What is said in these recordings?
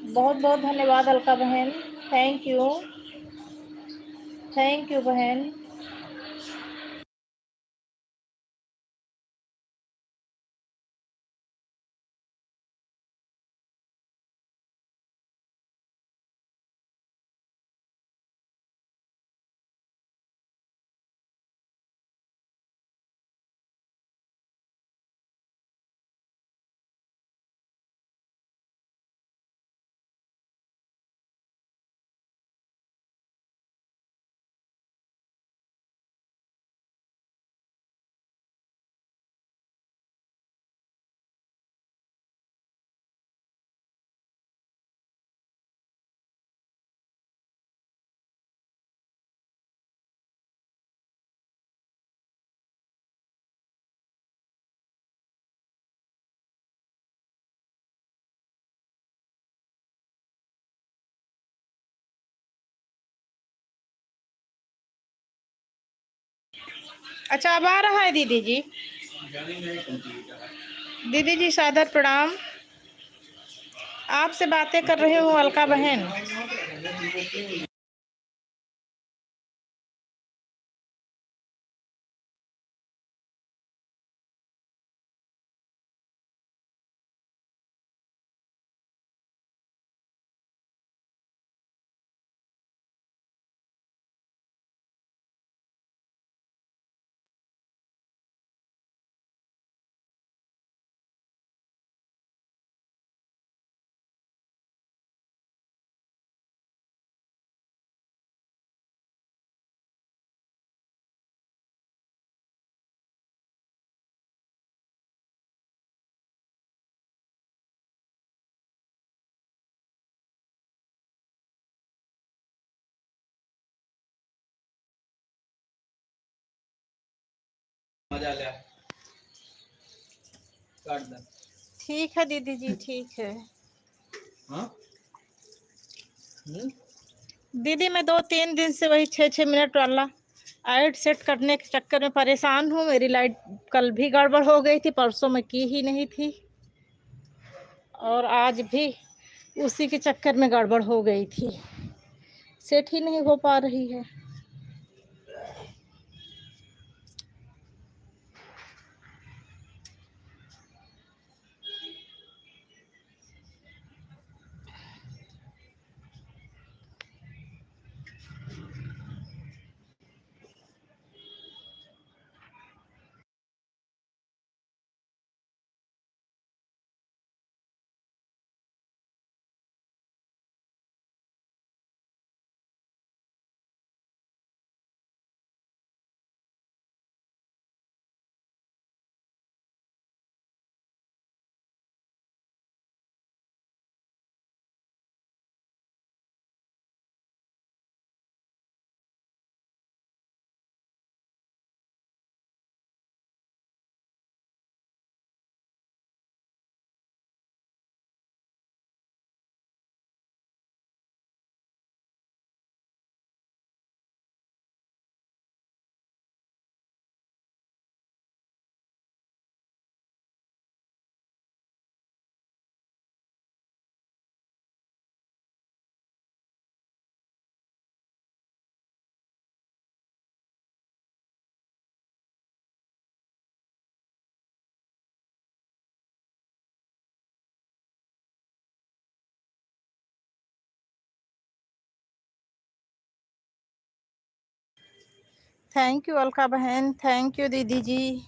बहुत बहुत धन्यवाद अलका बहन। Thank you. थैंक यू बहन। अच्छा, अब आ रहा है दीदी जी। दीदी जी सादर प्रणाम। आपसे बातें कर रही हूँ अलका बहन। ठीक है दीदी जी, ठीक है। दीदी मैं 2-3 दिन से वही 6-6 मिनट वाला ऐड सेट करने के चक्कर में परेशान हूँ। मेरी लाइट कल भी गड़बड़ हो गई थी, परसों मैं की ही नहीं थी, और आज भी उसी के चक्कर में गड़बड़ हो गई थी, सेट ही नहीं हो पा रही है। थैंक यू अलका बहन, थैंक यू दीदी जी।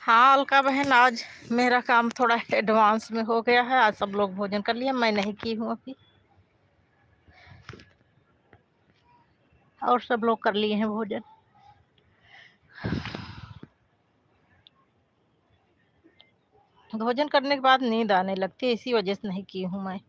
हाँ अलका बहन, आज मेरा काम थोड़ा एडवांस में हो गया है। आज सब लोग भोजन कर लिया, मैं नहीं की हूँ अभी, और सब लोग कर लिए हैं भोजन। भोजन करने के बाद नींद आने लगती है, इसी वजह से नहीं की हूँ मैं।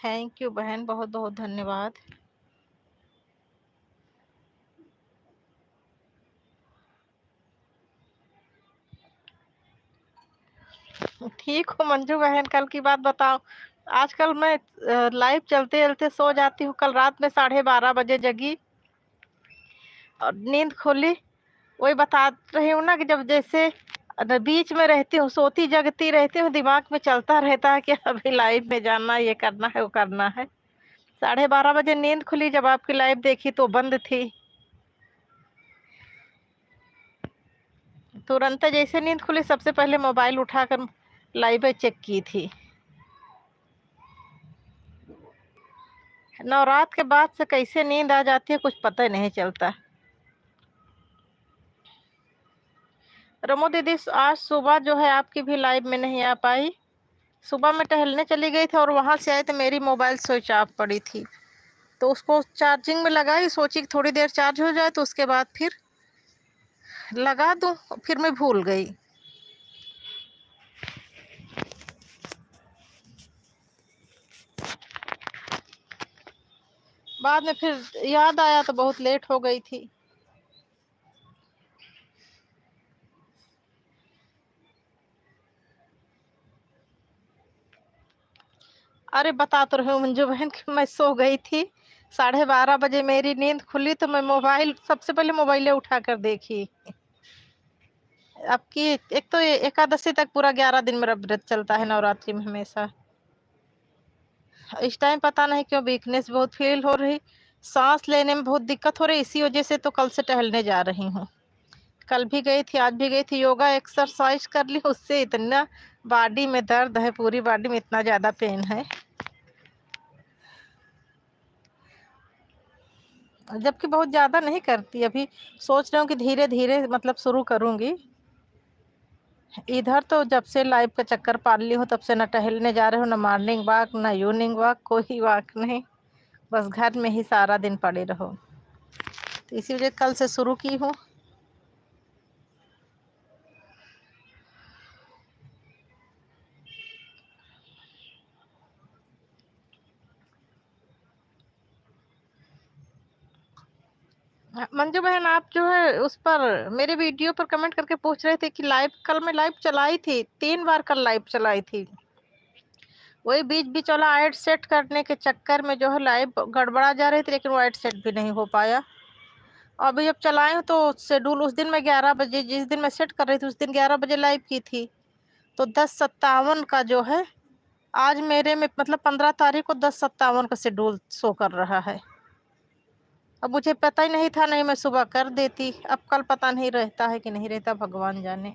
थैंक यू बहन, बहुत बहुत धन्यवाद। ठीक हूँ मंजू बहन, कल की बात बताओ। आजकल मैं लाइव चलते चलते सो जाती हूँ। कल रात में 12:30 बजे जगी और नींद खोली। वही बता रही हूँ ना कि जब जैसे बीच में रहती हूँ, सोती जगती रहती हूँ, दिमाग में चलता रहता है कि अभी लाइव में जाना, ये करना है, वो करना है। 12:30 बजे नींद खुली, जब आपकी लाइव देखी तो बंद थी। तुरंत जैसे नींद खुली, सबसे पहले मोबाइल उठाकर लाइव चेक की थी। नवरात के बाद से कैसे नींद आ जाती है कुछ पता ही नहीं चलता। रमो दीदी, आज सुबह जो है आपकी भी लाइव में नहीं आ पाई। सुबह में टहलने चली गई थी और वहां से आई तो मेरी मोबाइल स्विच ऑफ पड़ी थी, तो उसको चार्जिंग में लगाई, सोची कि थोड़ी देर चार्ज हो जाए तो उसके बाद फिर लगा दूं, फिर मैं भूल गई। बाद में फिर याद आया तो बहुत लेट हो गई थी। अरे बता तो रही हूँ मंजू बहन कि मैं सो गई थी। 12:30 बजे मेरी नींद खुली तो मैं मोबाइल, सबसे पहले मोबाइले उठा कर देखी। अब की एक तो एकादशी तक पूरा 11 दिन मेरा व्रत चलता है नवरात्रि में हमेशा। इस टाइम पता नहीं क्यों वीकनेस बहुत फील हो रही, सांस लेने में बहुत दिक्कत हो रही, इसी वजह से तो कल से टहलने जा रही हूँ। कल भी गई थी, आज भी गई थी, योगा एक्सरसाइज कर ली, उससे इतना बॉडी में दर्द है, पूरी बॉडी में इतना ज्यादा पेन है, जबकि बहुत ज्यादा नहीं करती अभी। सोच रही हूँ कि धीरे धीरे मतलब शुरू करूंगी। इधर तो जब से लाइव का चक्कर पाल ली हूँ तब से न टहलने जा रहे हो, न मॉर्निंग वॉक, न इवनिंग वॉक, कोई वॉक नहीं, बस घर में ही सारा दिन पड़े रहो। तो इसी वजह कल से शुरू की हूँ। मंजू बहन, आप जो है उस पर मेरे वीडियो पर कमेंट करके पूछ रहे थे कि लाइव, कल मैं लाइव चलाई थी, 3 बार कल लाइव चलाई थी। वही बीच बीच वाला ऐड सेट करने के चक्कर में जो है लाइव गड़बड़ा जा रही थी, लेकिन वो ऐड सेट भी नहीं हो पाया। अभी जब चलाई हूँ तो शेड्यूल उस दिन मैं 11 बजे, जिस दिन मैं सेट कर रही थी उस दिन 11 बजे लाइव की थी, तो 10:57 का जो है आज मेरे में मतलब 15 तारीख को 10:57 का शेड्यूल शो कर रहा है। अब मुझे पता ही नहीं था, नहीं मैं सुबह कर देती। अब कल पता नहीं रहता है कि नहीं रहता, भगवान जाने।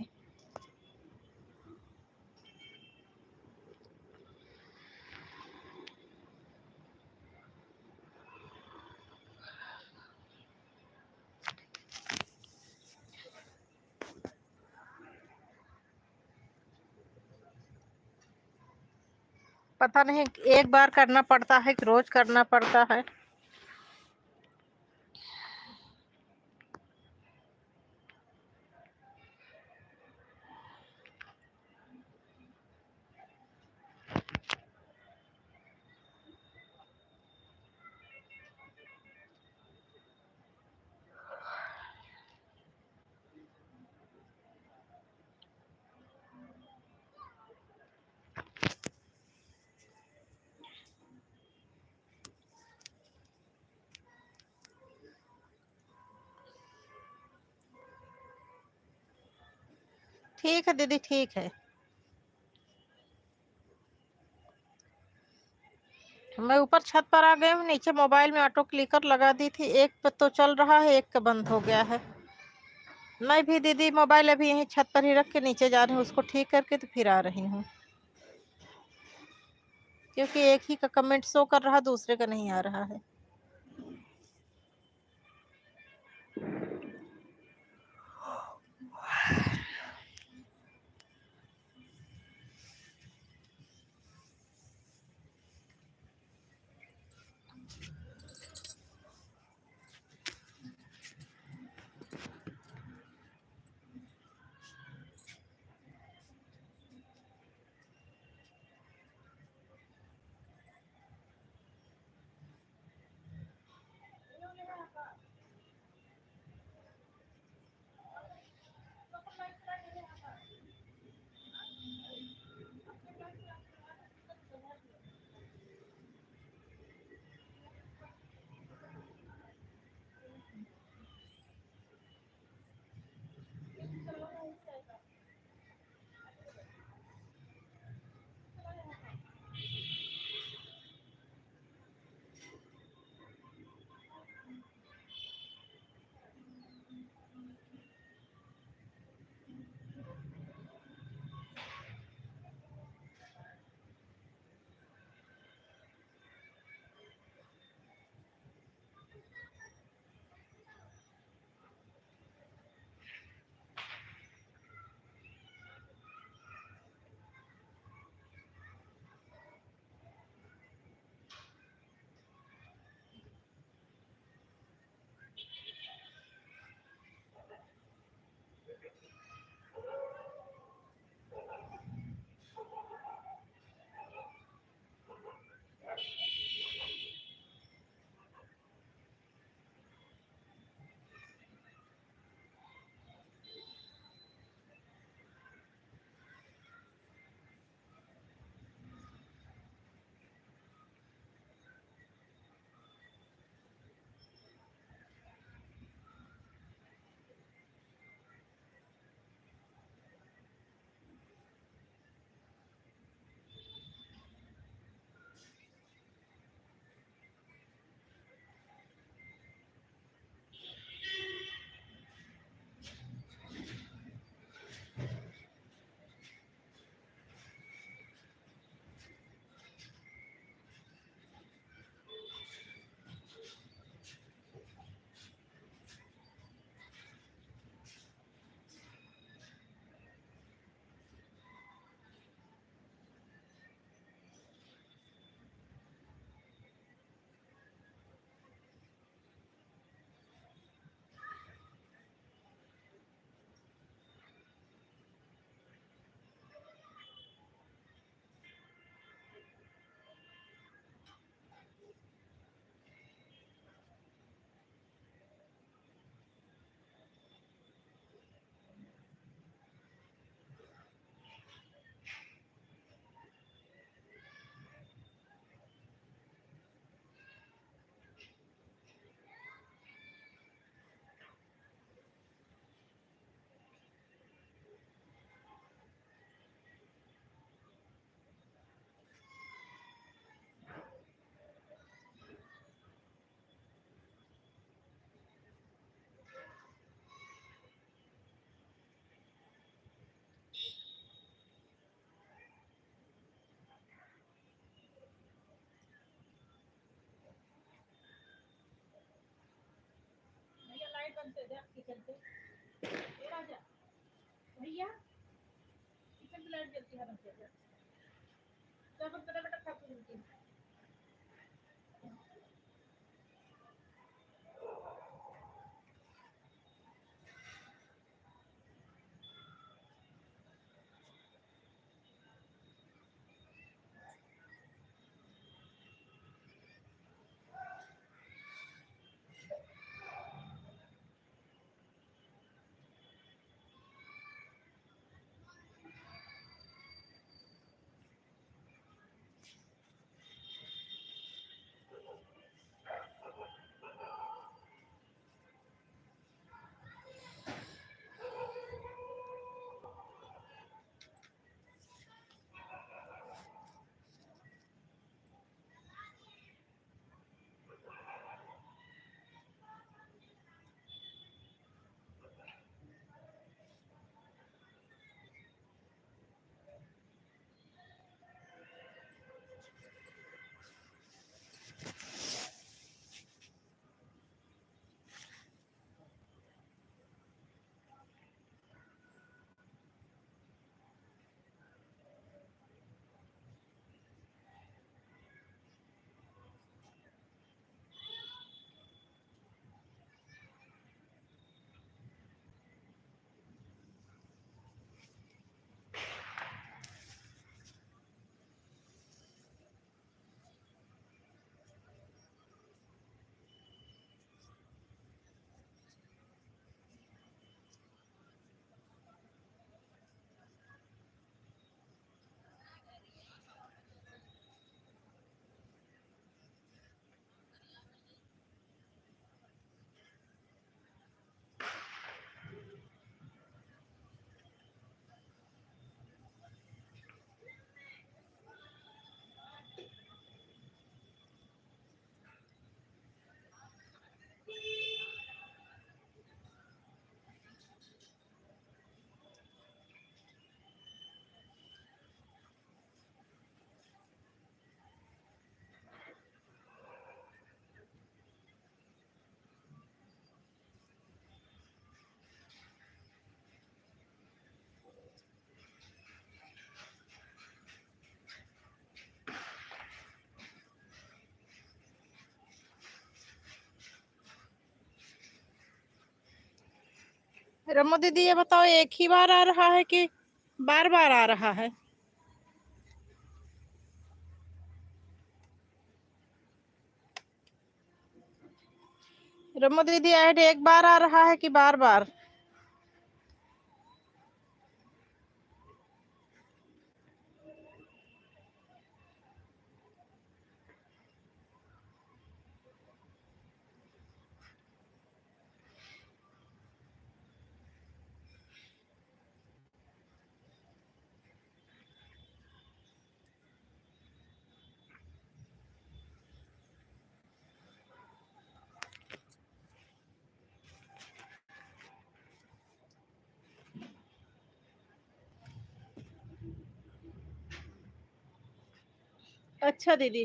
पता नहीं एक बार करना पड़ता है कि रोज करना पड़ता है। ठीक है दीदी, ठीक है। मैं ऊपर छत पर आ गई हूँ, नीचे मोबाइल में ऑटो क्लिकर लगा दी थी, एक पे तो चल रहा है, एक का बंद हो गया है। मैं भी दीदी मोबाइल अभी यहीं छत पर ही रख के नीचे जा रही हूँ, उसको ठीक करके तो फिर आ रही हूँ, क्योंकि एक ही का कमेंट शो कर रहा, दूसरे का नहीं आ रहा है। दिया किचन की लाइट जलती है बंद कर दिया तो अब बेटा बेटा खा के रमो दीदी ये बताओ एक ही बार आ रहा है कि बार बार आ रहा है? रमो दीदी ऐड एक बार आ रहा है कि बार बार? अच्छा दीदी।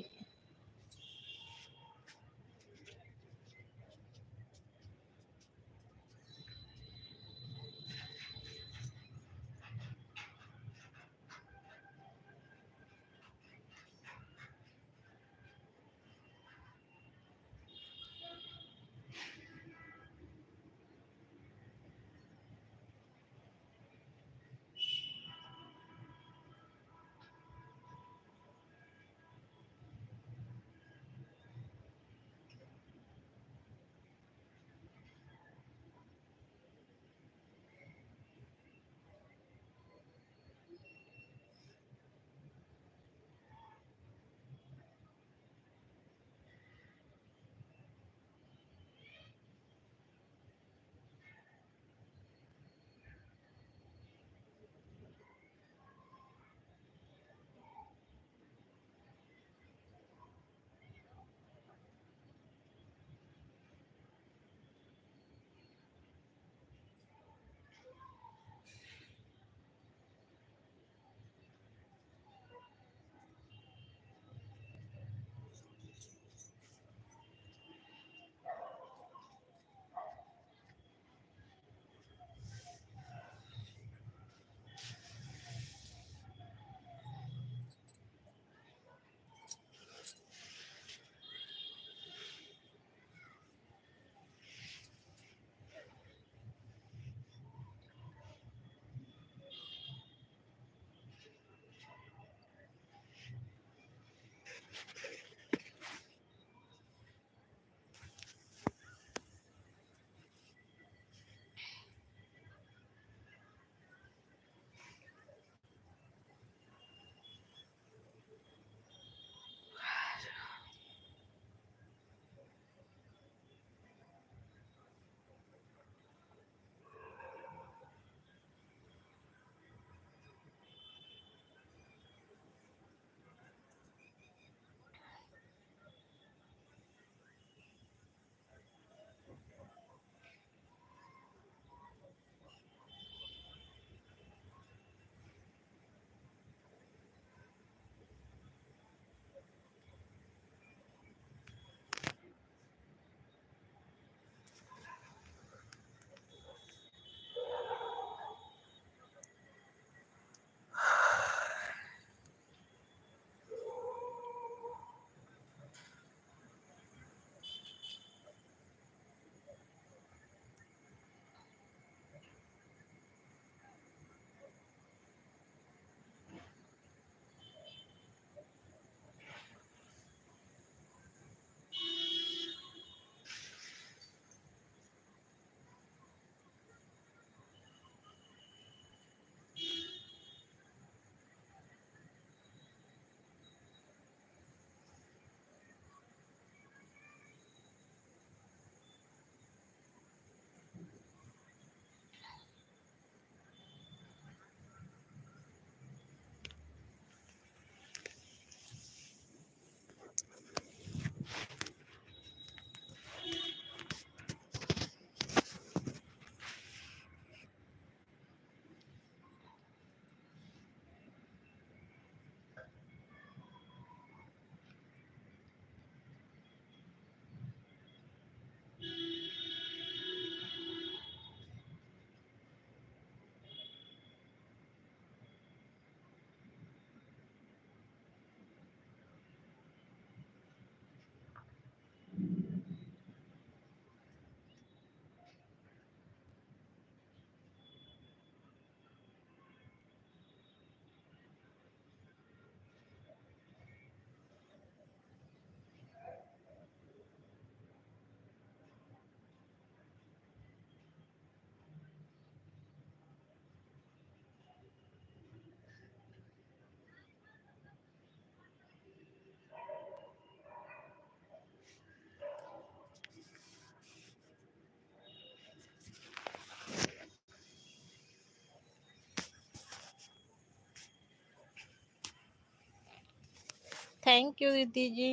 थैंक यू दीदी जी,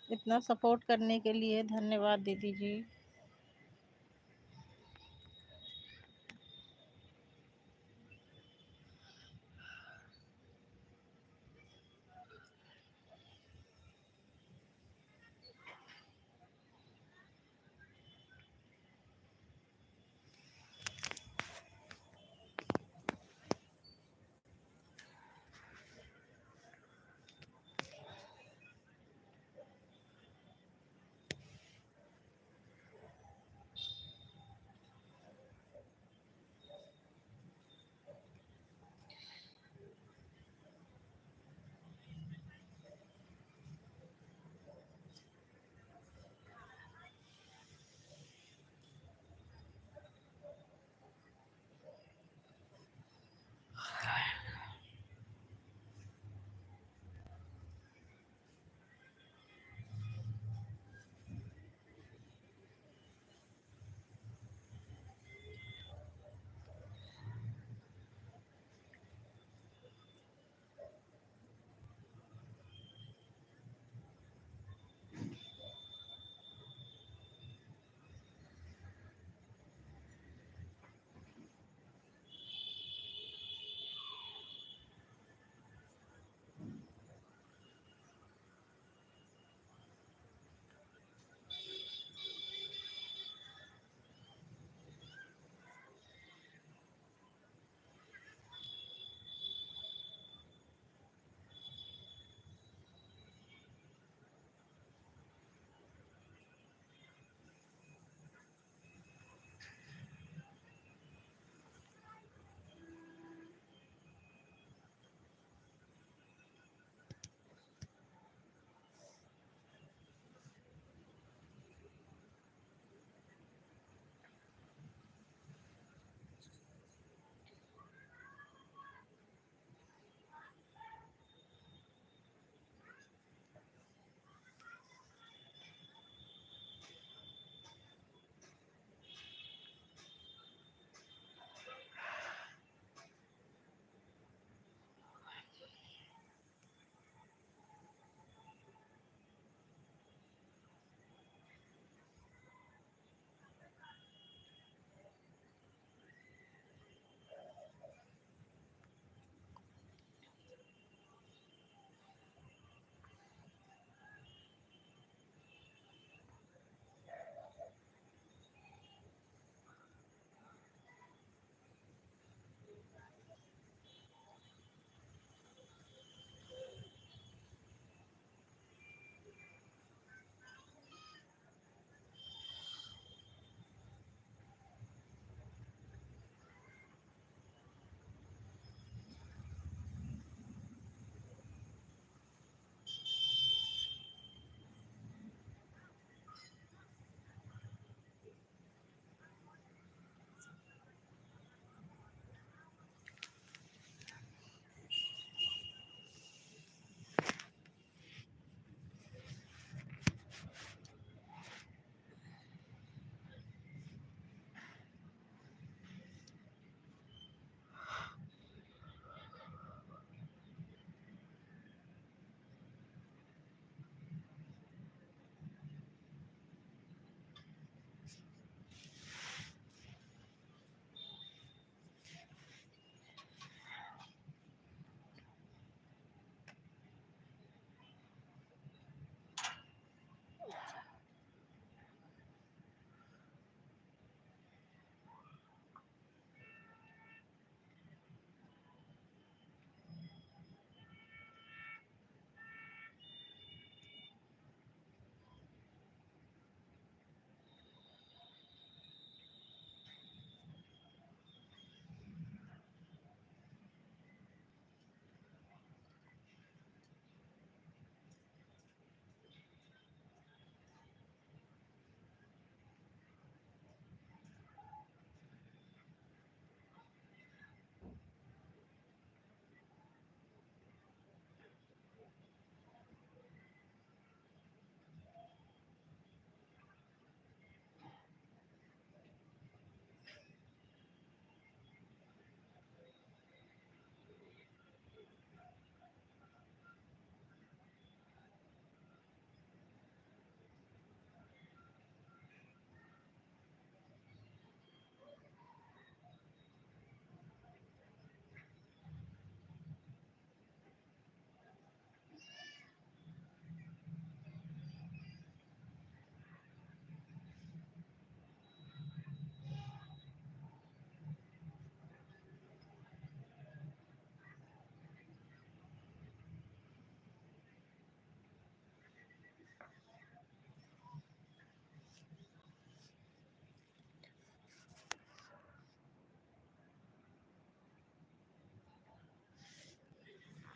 इतना सपोर्ट करने के लिए धन्यवाद दीदी जी।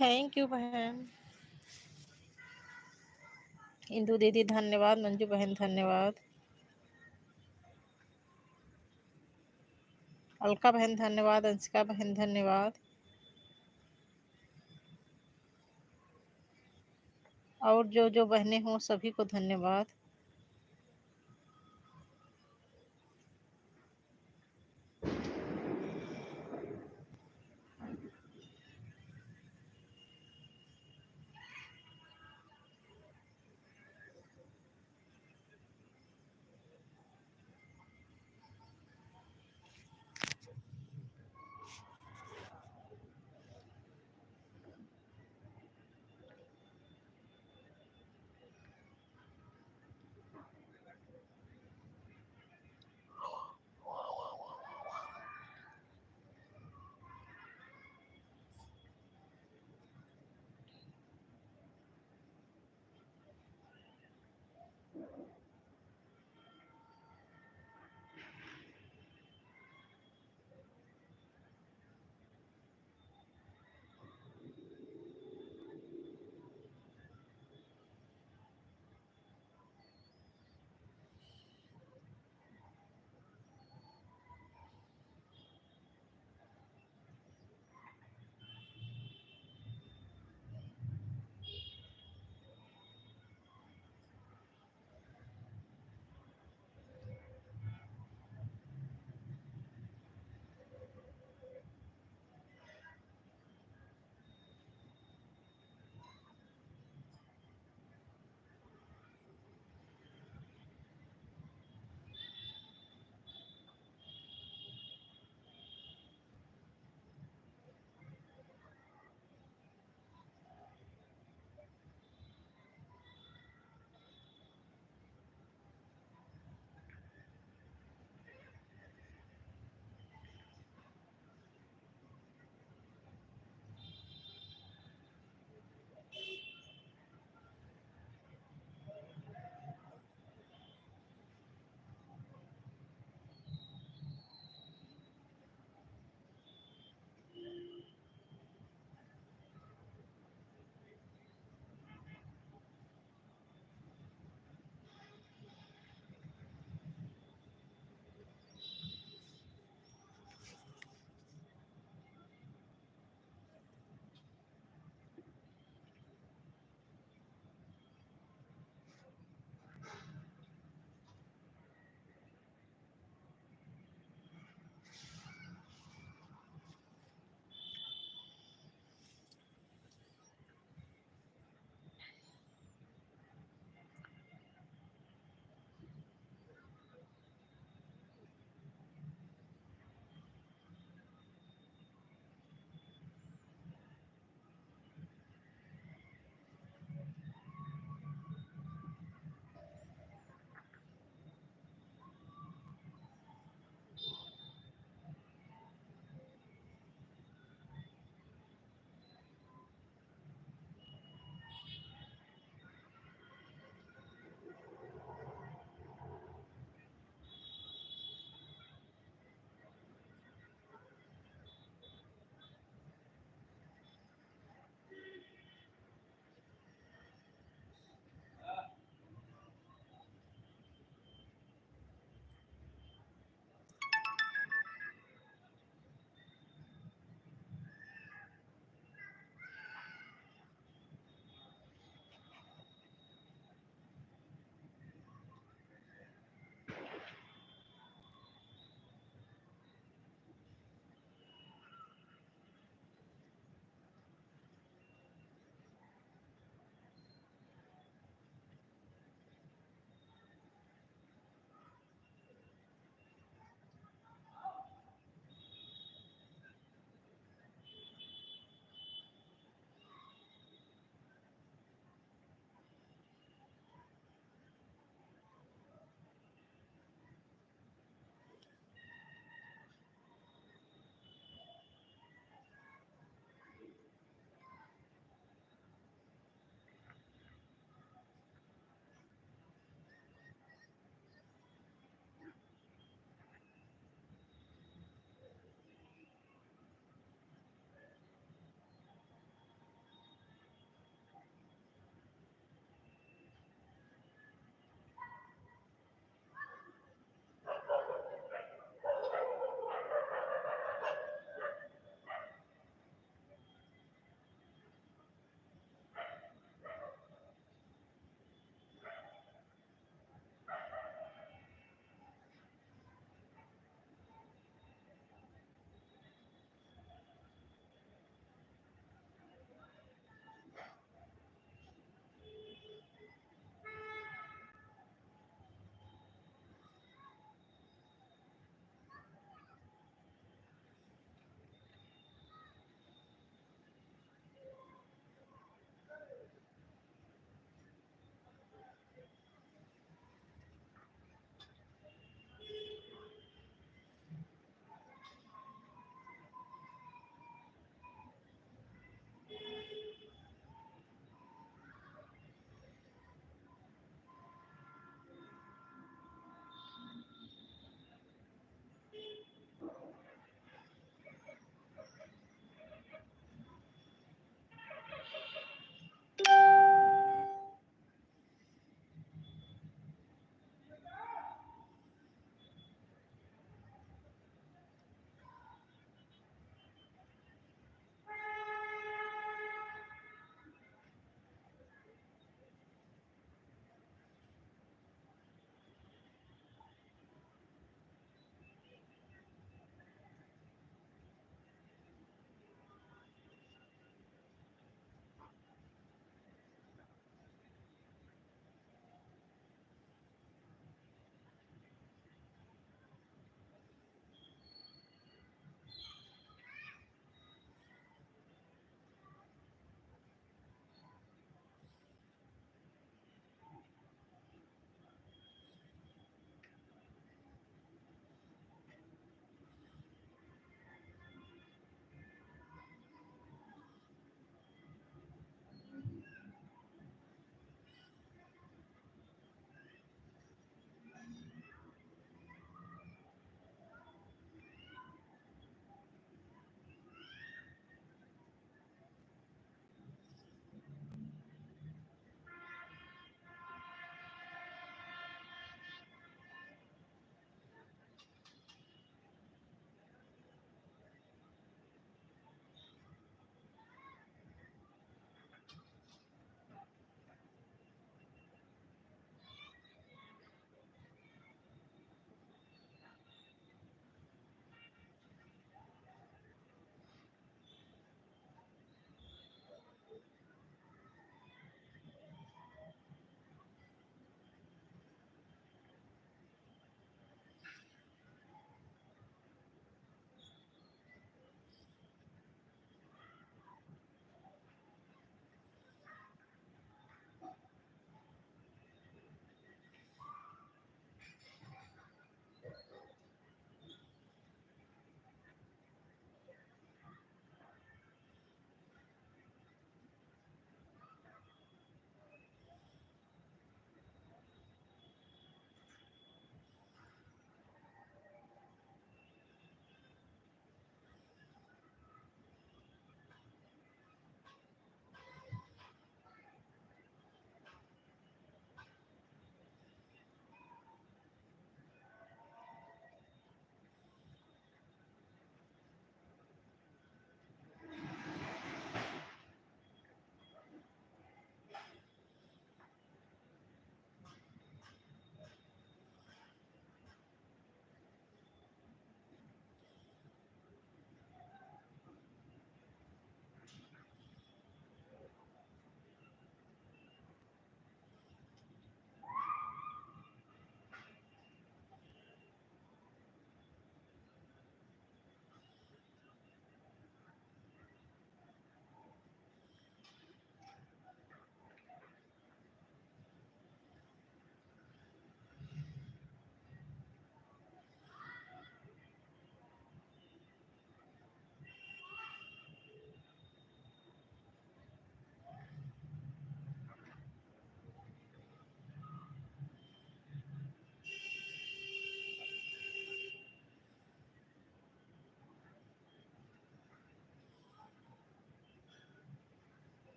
थैंक यू बहन। इंदू दीदी धन्यवाद, मंजू बहन धन्यवाद, अलका बहन धन्यवाद, अंशिका बहन धन्यवाद, और जो जो बहनें हों सभी को धन्यवाद।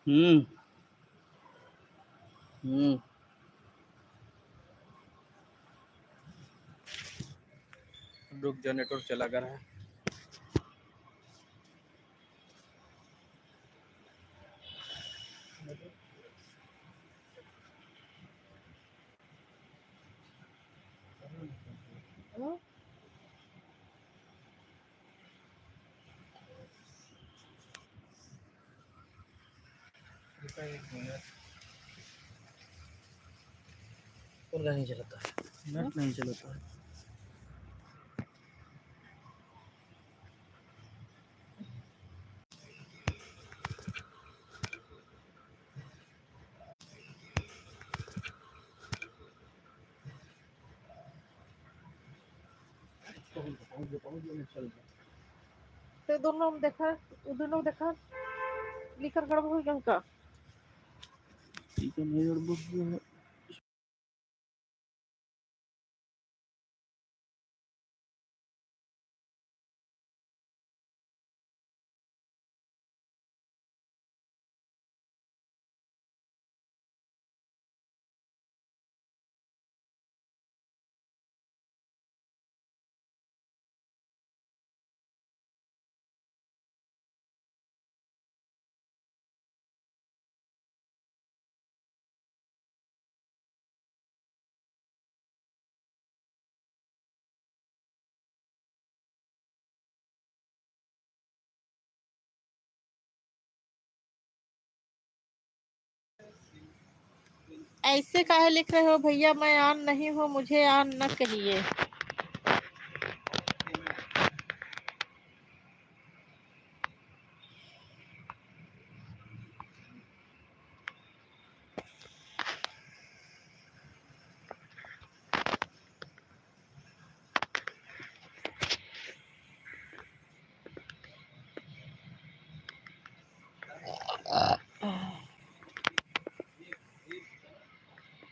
हम्म हम्म रुक जा, नेटवर्क चला गया है। पंखा नहीं चलाता है, नेट नहीं चलाता है। तो दोनों देखा, दोनों देखा लिखर गड़बड़ हो गया उनका। ठीक है, नहीं गड़बड़ है। ऐसे काहे लिख रहे हो भैया, मैं ऑन नहीं हूँ, मुझे ऑन न कहिए।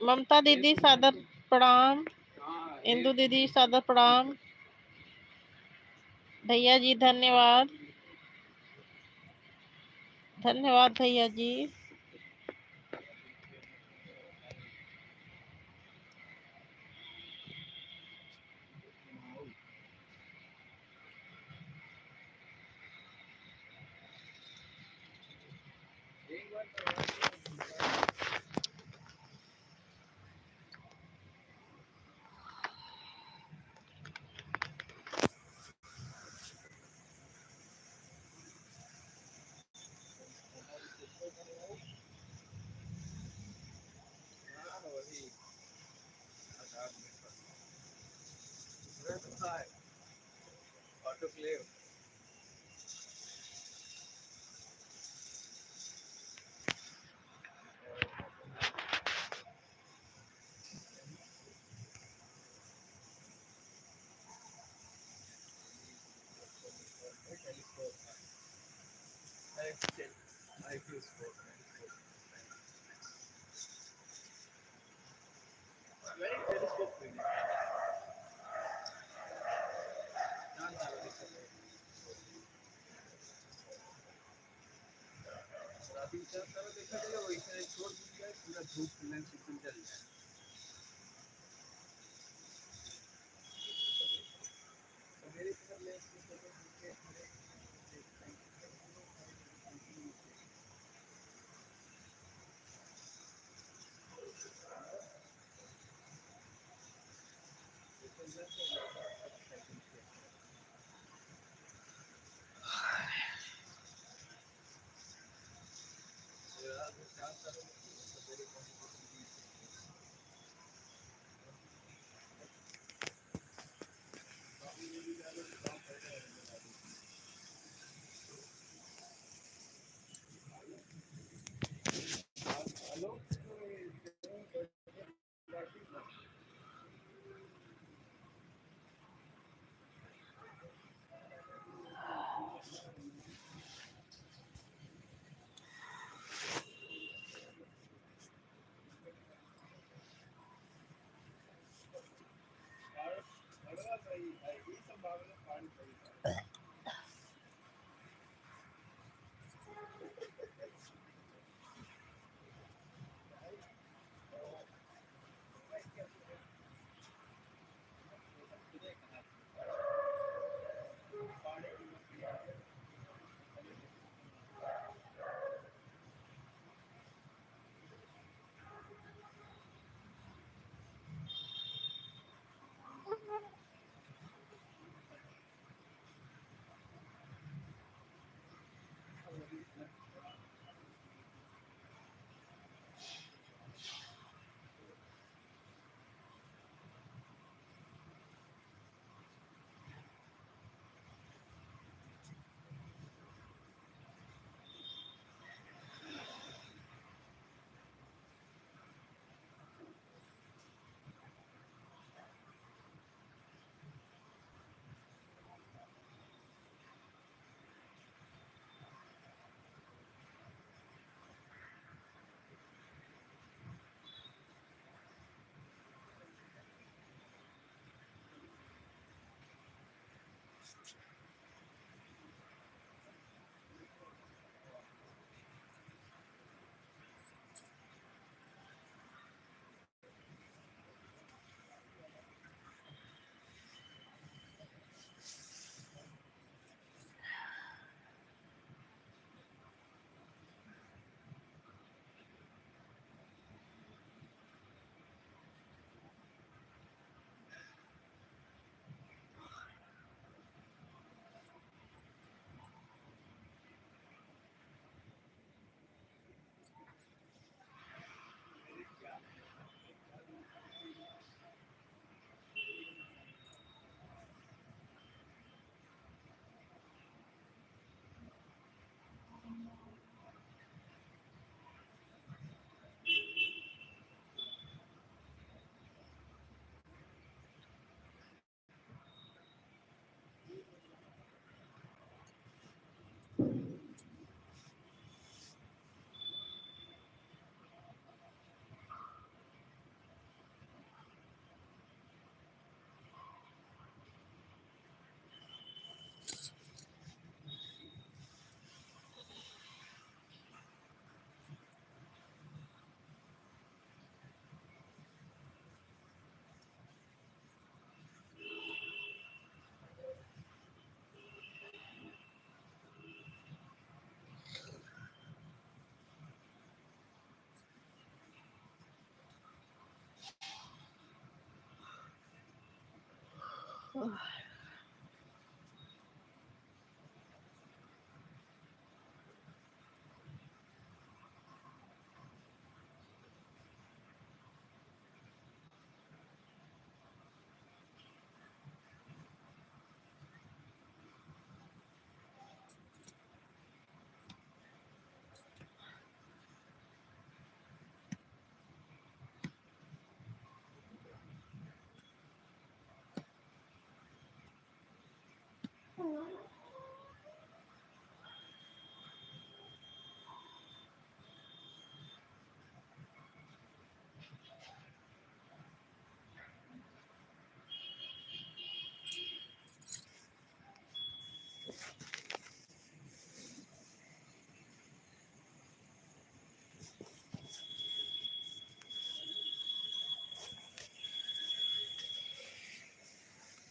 ममता दीदी सादर प्रणाम, इंदु दीदी सादर प्रणाम, भैया जी धन्यवाद, धन्यवाद भैया जी।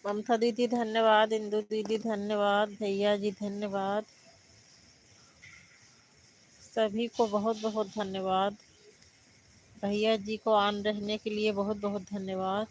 ममता दीदी धन्यवाद, इंदु दीदी धन्यवाद, भैया जी धन्यवाद, सभी को बहुत बहुत धन्यवाद। भैया जी को ऑन रहने के लिए बहुत बहुत धन्यवाद।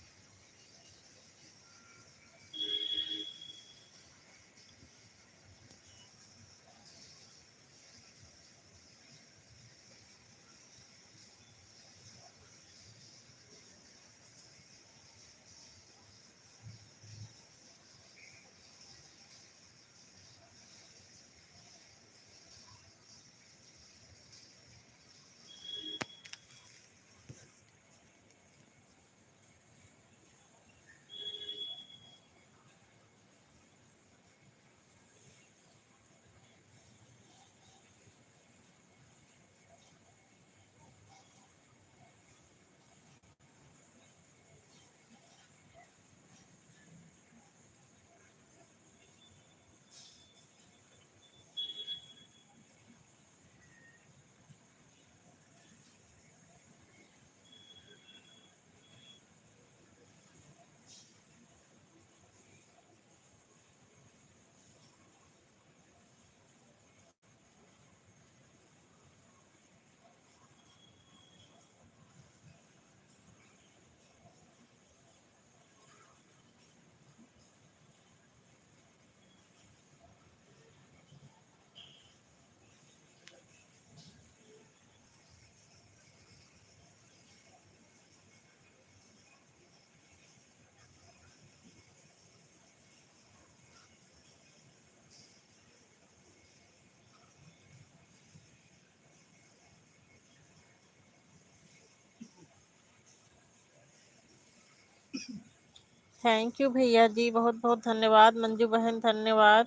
थैंक यू भैया जी, बहुत बहुत धन्यवाद। मंजू बहन धन्यवाद,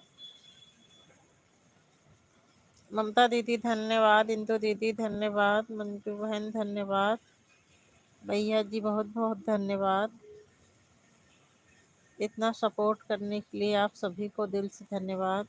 ममता दीदी धन्यवाद, इंदु दीदी धन्यवाद, मंजू बहन धन्यवाद, भैया जी बहुत बहुत धन्यवाद। इतना सपोर्ट करने के लिए आप सभी को दिल से धन्यवाद।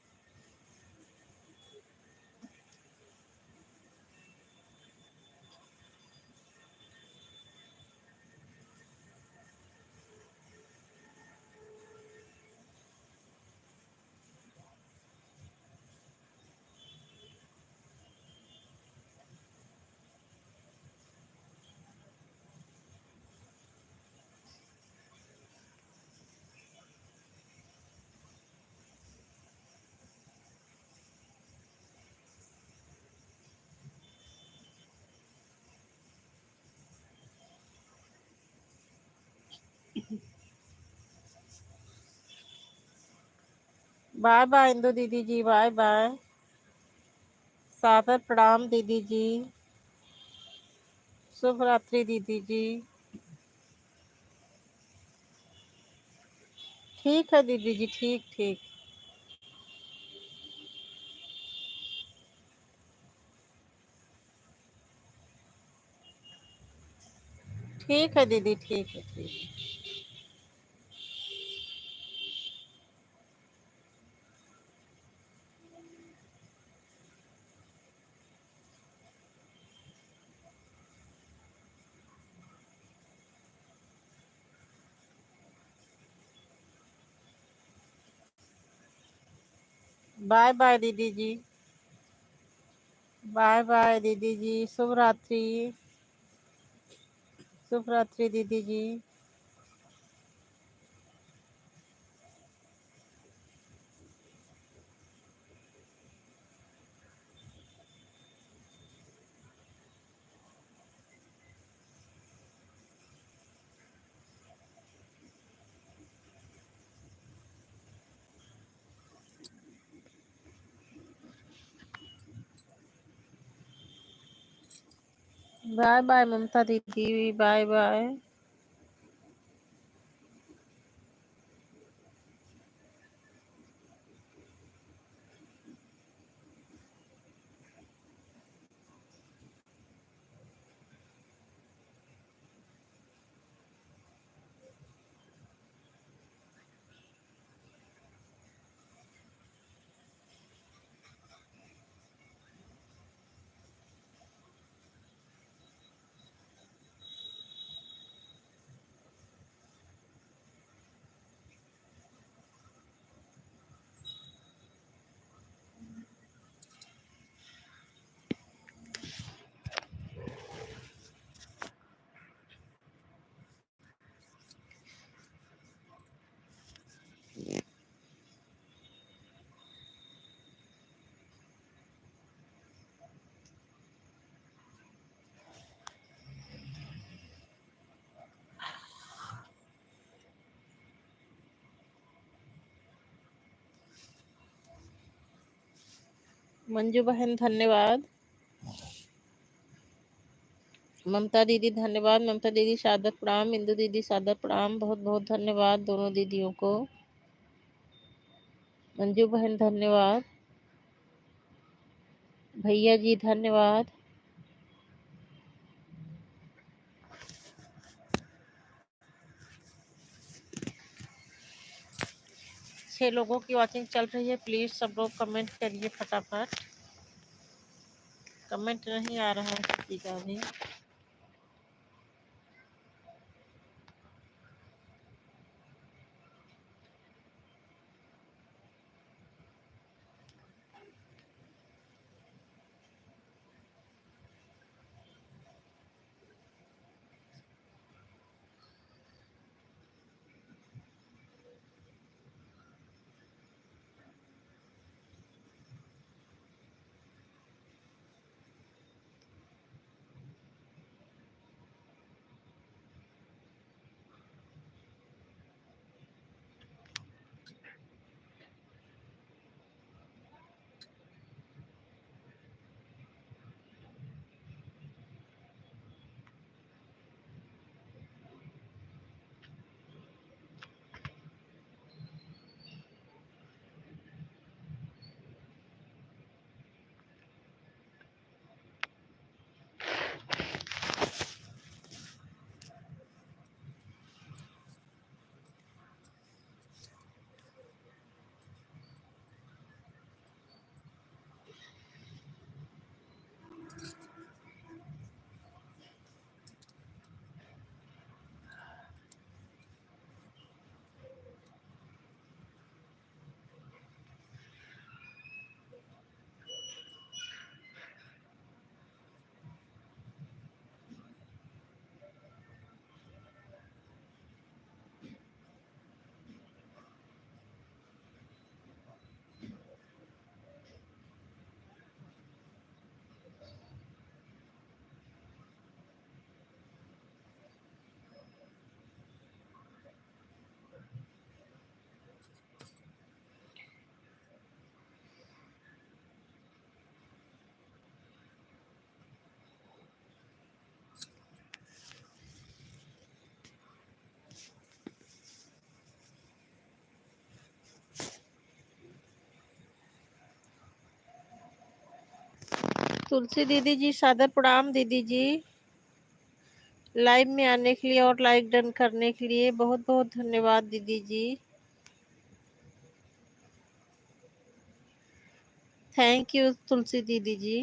बाय बाय इंदु दीदी जी, बाय बाय। सादर प्रणाम दीदी जी, शुभ रात्रि दीदी जी। ठीक है दीदी जी, ठीक ठीक। ठीक है दीदी, ठीक है, ठीक है। बाय बाय दीदी जी, बाय बाय दीदी जी, शुभ रात्रि, शुभ रात्रि दीदी जी। बाय बाय ममता दीदी, बाय बाय। मंजू बहन धन्यवाद। ममता दीदी धन्यवाद। ममता दीदी सादर प्रणाम। इंदु दीदी सादर प्रणाम। बहुत बहुत धन्यवाद दोनों दीदियों को। मंजू बहन धन्यवाद। भैया जी धन्यवाद। छह लोगों की वॉचिंग चल रही है। प्लीज सब लोग कमेंट करिए फटाफट। कमेंट नहीं आ रहा है किसी का भी। तुलसी दीदी जी सादर प्रणाम। दीदी जी लाइव में आने के लिए और लाइक डन करने के लिए बहुत बहुत धन्यवाद दीदी जी। थैंक यू तुलसी दीदी जी।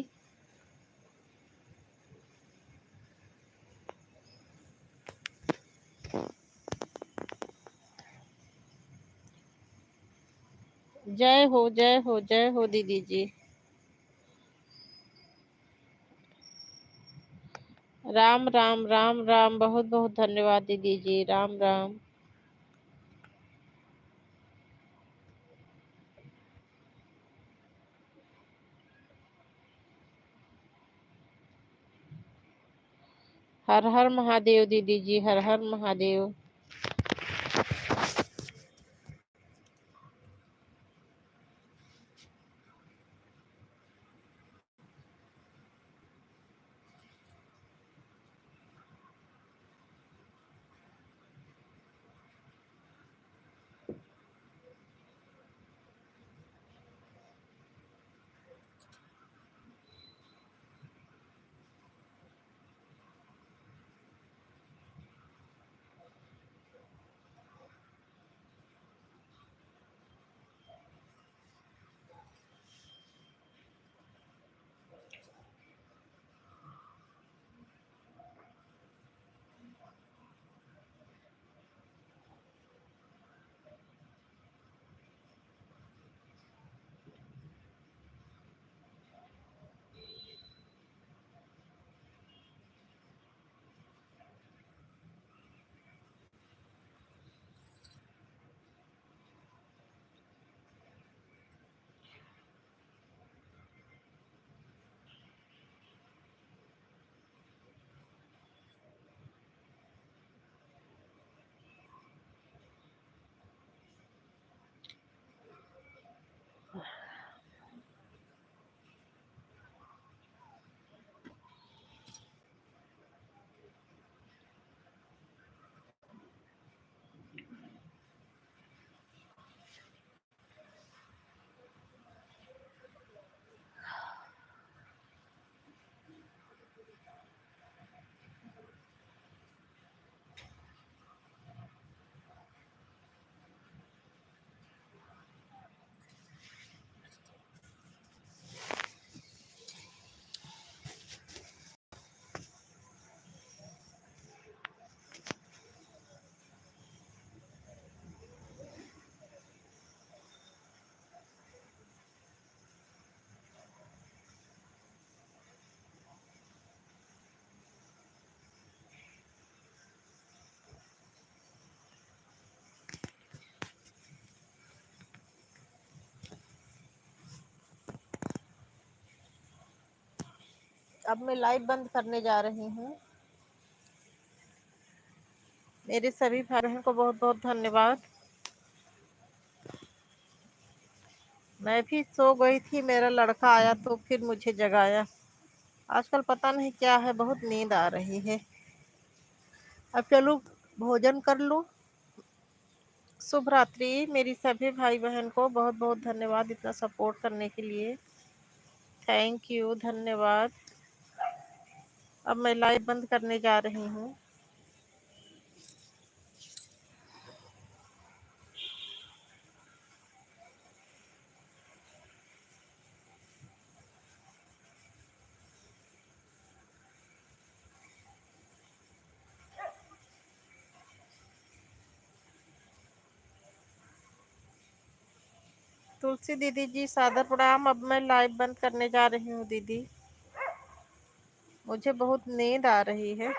जय हो जय हो जय हो दीदी जी। राम राम राम राम। बहुत बहुत धन्यवाद दीदी जी। राम राम। हर हर महादेव दीदी जी। हर हर महादेव। अब मैं लाइव बंद करने जा रही हूँ। मेरे सभी भाई बहन को बहुत बहुत धन्यवाद। मैं भी सो गई थी, मेरा लड़का आया तो फिर मुझे जगाया। आजकल पता नहीं क्या है, बहुत नींद आ रही है। अब चलो भोजन कर लो। शुभ रात्रि। मेरी सभी भाई बहन को बहुत बहुत धन्यवाद इतना सपोर्ट करने के लिए। थैंक यू, धन्यवाद। अब मैं लाइव बंद करने जा रही हूँ। तुलसी दीदी जी सादर प्रणाम। अब मैं लाइव बंद करने जा रही हूँ दीदी, मुझे बहुत नींद आ रही है।